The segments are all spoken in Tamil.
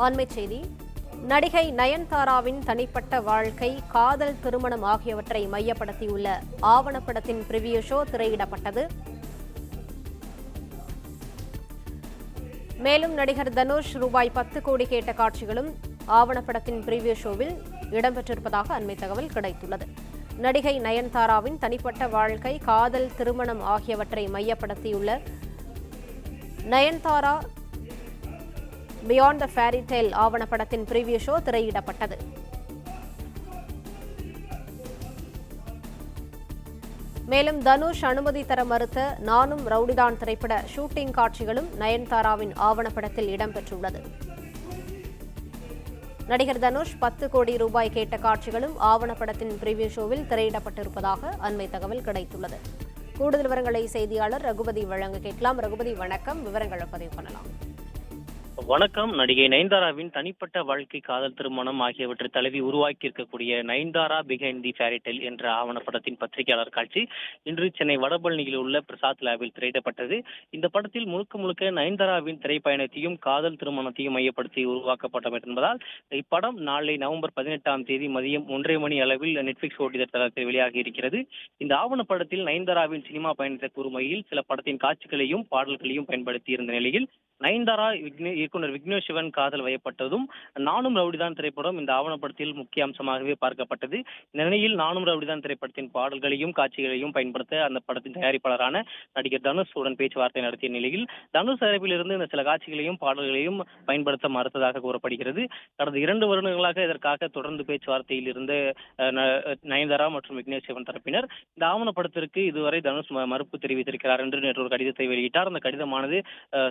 அண்மைச் செய்தி. நடிகை நயன்தாராவின் தனிப்பட்ட வாழ்க்கை, காதல், திருமணம் ஆகியவற்றை மையப்படுத்தியுள்ள ஆவணப்படத்தின் பிரிவியூ ஷோ திரையிடப்பட்டது. மேலும் நடிகர் தனுஷ் ரூபாய் 10 கோடி கேட்ட காட்சிகளும் ஆவணப்படத்தின் பிரிவியூ ஷோவில் இடம்பெற்றிருப்பதாக அண்மை தகவல் கிடைத்துள்ளது. நடிகை நயன்தாராவின் தனிப்பட்ட வாழ்க்கை, காதல், திருமணம் ஆகியவற்றை மையப்படுத்தியுள்ள Nayanthara beyond the fairy tale ஆவணப்படத்தின் பிரிவியூ ஷோ திரையிடப்பட்டது. மேலும் தனுஷ் அனுமதி தர மறுத்த நானும் ரவுடிதான் திரைப்பட ஷூட்டிங் காட்சிகளும் நயன்தாராவின் ஆவணப்படத்தில் இடம்பெற்றுள்ளது. நடிகர் தனுஷ் 10 கோடி ரூபாய் கேட்ட காட்சிகளும் ஆவணப்படத்தின் பிரிவியூ ஷோவில் திரையிடப்பட்டிருப்பதாக அண்மை தகவல் கிடைத்துள்ளது. கூடுதல் விவரங்களை செய்தியாளர் ரகுபதி வழங்க கேட்கலாம். ரகுபதி, வணக்கம். விவரங்களை பதிவு பண்ணலாம். வணக்கம். நடிகை நயன்தாராவின் தனிப்பட்ட வாழ்க்கை, காதல், திருமணம் ஆகியவற்றை தழுவி உருவாக்கி இருக்கக்கூடிய Nayanthara behind the fairy tale என்ற ஆவணப்படத்தின் பத்திரிகையாளர் காட்சி இன்று சென்னை வடபழனியில் உள்ள பிரசாத் லேபில் திரையிடப்பட்டது. இந்த படத்தில் முழுக்க முழுக்க நயன்தாராவின் திரைப்பயணத்தையும் காதல் திருமணத்தையும் மையப்படுத்தி உருவாக்கப்பட்டது என்பதால் இப்படம் நாளை நவம்பர் 18ஆம் தேதி மதியம் 1:30 மணி அளவில் நெட்ஃபிளிக்ஸ் ஓடிடி தளத்தில் வெளியாகி இருக்கிறது. இந்த ஆவணப்படத்தில் நயன்தாராவின் சினிமா பயணத்தை கூறும் வகையில் சில படத்தின் காட்சிகளையும் பாடல்களையும் பயன்படுத்தி இருந்த நிலையில் நயன்தாரா இயக்குனர் விக்னேஷ் சிவன் காதல் வயப்பட்டதும் நானும் ரவுடிதான் திரைப்படம் இந்த ஆவணப்படத்தில் முக்கிய அம்சமாகவே பார்க்கப்பட்டது. இந்த நிலையில் நானும் ரவுடிதான் திரைப்படத்தின் பாடல்களையும் காட்சிகளையும் பயன்படுத்த அந்த படத்தின் தயாரிப்பாளரான நடிகர் தனுஷ் உடன் பேச்சுவார்த்தை நடத்திய நிலையில் தனுஷ் தரப்பிலிருந்து இந்த சில காட்சிகளையும் பாடல்களையும் பயன்படுத்த மறுத்ததாக கூறப்படுகிறது. கடந்த 2 வருடங்களாக இதற்காக தொடர்ந்து பேச்சுவார்த்தையில் இருந்த நயன்தாரா மற்றும் விக்னேஷ் சிவன் தரப்பினர் இந்த ஆவணப்படத்திற்கு இதுவரை தனுஷ் மறுப்பு தெரிவித்திருக்கிறார் என்று நேற்று ஒரு கடிதத்தை வெளியிட்டார். அந்த கடிதமானது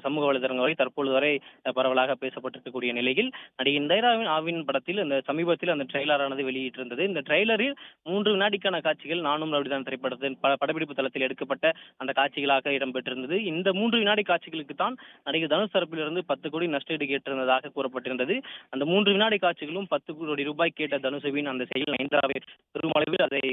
சமூக வலைதளங்கள் வரை தற்பொழுது வரை பரவலாக பேசப்பட்டிருக்கக்கூடிய நிலையில் நடிகை நயன்தாராவின் படத்தில் இந்த சமீபத்தில் அந்த ட்ரெய்லரானது வெளியிட்டிருந்தது. இந்த ட்ரெய்லரில் 3 வினாடிக்கான காட்சிகள் நானும் ரவுடிதான் திரைப்படத்தின் படப்பிடிப்பு தளத்தில் எடுக்கப்பட்ட அந்த காட்சிகளாக இடம்பெற்றிருந்தது. இந்த 3 வினாடி காட்சிகளுக்கு தான் நடிகர் தனுஷ் தரப்பிலிருந்து 10 கோடி நஷ்டஈடு கேட்டிருந்ததாக கூறப்பட்டிருந்தது. அந்த 3 வினாடி காட்சிகளும் 10 கோடி ரூபாய் கேட்ட தனுஷுவின் அந்த செயல் நயன்தாராவை பெருமளவில் அதை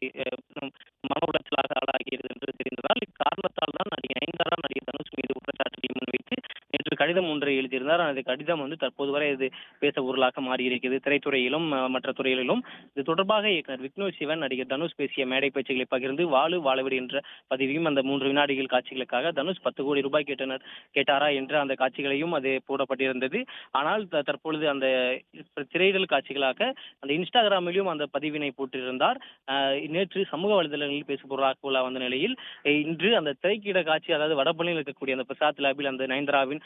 மன உளைச்சலாக ஆளாகியது என்று தெரிந்ததால் இக்காரணத்தால் தான் நடிகை நயன்தாரா நடிகர் தனுஷ் மீது குற்றச்சாட்டுகளை முன்வைத்து நேற்று கடிதம் ஒன்றை எழுதியிருந்தார். அந்த கடிதம் தற்போது வரை இது பேச பொருளாக மாறியிருக்கிறது. திரைத்துறையிலும் மற்ற துறைகளிலும் இது தொடர்பாக இயக்குனர் விக்னேஷ் சிவன் நடிகர் தனுஷ் பேசிய மேடை பேச்சுகளை பகிர்ந்து வாழு வாழவிடு என்ற பதிவையும் அந்த 3 வினாடிகள் காட்சிகளுக்காக தனுஷ் 10 கோடி ரூபாய் கேட்டாரா என்ற அந்த காட்சிகளையும் அது போடப்பட்டிருந்தது. ஆனால் தற்பொழுது அந்த திரையிடல் காட்சிகளாக அந்த இன்ஸ்டாகிராமிலும் அந்த பதிவினை போட்டிருந்தார். நேற்று சமூக வலைதளங்களில் பேசு பொருளாக வந்த நிலையில் இன்று அந்த திரைக்கிட காட்சி, அதாவது வடபழனியில் இருக்கக்கூடிய அந்த பிரசாத் லேபில் அந்த நயன்தாராவின்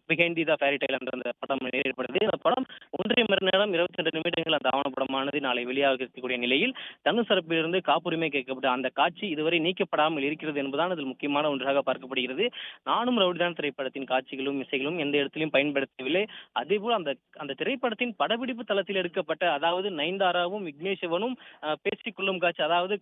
பிஹைண்ட் தி ஃபேரி டேல் என்ற அந்த படம் ஏற்படுது. அந்த படம் 1.5 மணி நேரம் 22 நிமிடங்கள் அந்த ஆவணப்படமானது நாளை வெளியாக இருக்கக்கூடிய நிலையில் தனுஷ் தரப்பிலிருந்து காப்புரிமை கேட்கப்பட்ட அந்த காட்சி இதுவரை நீக்கப்படாமல் இருக்கிறது என்பதுதான் அதில் முக்கியமான ஒன்றாக பார்க்கப்படுகிறது. நானும் ரவுடிதான் திரைப்படத்தின் காட்சிகளும் இசைகளும் எந்த இடத்திலும் பயன்படுத்தவில்லை. அதேபோல் அந்த திரைப்படத்தின் படப்பிடிப்பு தளத்தில் எடுக்கப்பட்ட, அதாவது நயன்தாராவும் விக்னேஷ் சிவனும் பேசிக்கொள்ளும் காட்சி, அதாவது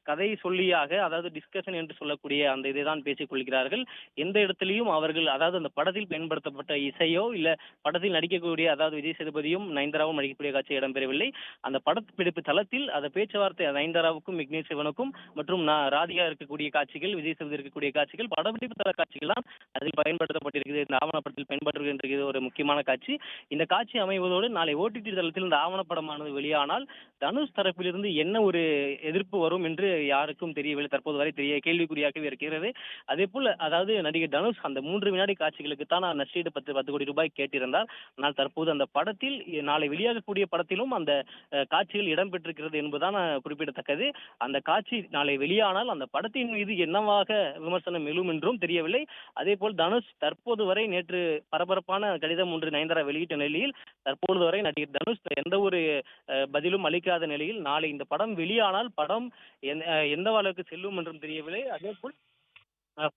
கதை சொல்லியாக, அதாவது டிஸ்கஷன் என்று சொல்லக்கூடிய அந்த இதைதான் பேசிக் கொள்கிறார்கள். எந்த இடத்திலையும் அவர்கள், அதாவது அந்த படத்தில் பயன்படுத்தப்பட்ட இசையோ இல்ல படத்தில் நடிக்கக்கூடிய, அதாவது விஜய் சேதுபதியும் நயன்தாராவும் நடிக்கக்கூடிய காட்சி இடம்பெறவில்லை. அந்த படப்பிடிப்பு தளத்தில் அந்த பேச்சுவார்த்தை நயன்தாராவுக்கும் விக்னேஷ் சிவனுக்கும் மற்றும் ராதிகா இருக்கக்கூடிய காட்சிகள், விஜய் சேதுபதி இருக்கக்கூடிய காட்சிகள், படப்பிடிப்பு தள காட்சிகள் தான் அதில் பயன்படுத்தப்பட்டிருக்கிறது. இந்த ஆவணப்படத்தில் பயன்படுத்துகின்ற ஒரு முக்கியமான காட்சி. இந்த காட்சி அமைவதோடு நாளை ஓடிடி தளத்தில் இந்த ஆவணப்படமானது வெளியானால் தனுஷ் தரப்பிலிருந்து என்ன ஒரு எதிர்ப்பு வரும் என்று யாருக்கும் தெரியவில்லை. தற்போது வரை கேள்விக்குறியாகவே இருக்கிறது. அதே போல், அதாவது நடிகர் தனுஷ் அந்த 3 வினாடி காட்சிகளுக்கு தான் நஷ்டஈடு 10 கோடி ரூபாய் கேட்டிருந்தார். ஆனால் தற்போது அந்த படத்தில், நாளை வெளியாகக்கூடிய படத்திலும் அந்த காட்சிகள் இடம்பெற்றிருக்கிறது என்பதுதான் குறிப்பிடத்தக்கது. அந்த காட்சி நாளை வெளியானால் அந்த படத்தின் மீது என்னவாக விமர்சனம் எழும் என்றும் தெரியவில்லை. அதே போல் தனுஷ் தற்போது வரை நேற்று பரபரப்பான கடிதம் ஒன்று நயன்தாரா வெளியிட்ட நிலையில் தற்போது வரை நடிகர் தனுஷ் எந்த ஒரு பதிலும் அளிக்காத நிலையில் நாளை இந்த படம் வெளியானால் படம் எந்த அளவுக்கு செல்லும் என்றும் தெரியவில்லை. அதேபோல்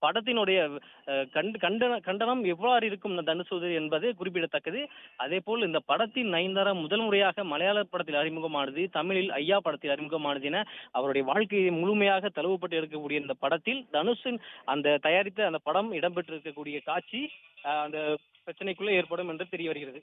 படத்தினுடைய கண்டனம் எவ்வாறு இருக்கும் தனுஷ் என்பது குறிப்பிடத்தக்கது. அதே போல் இந்த படத்தின் நயன்தாரா முதல் முறையாக மலையாள படத்தில் அறிமுகமானது, தமிழில் ஐயா படத்தில் அறிமுகமானது என அவருடைய வாழ்க்கையை முழுமையாக தழுவப்பட்டு இருக்கக்கூடிய இந்த படத்தில் தனுஷின் அந்த தயாரித்த அந்த படம் இடம்பெற்றிருக்கக்கூடிய காட்சி அந்த பிரச்சனைக்குள்ளே ஏற்படும் என்று தெரிய வருகிறது.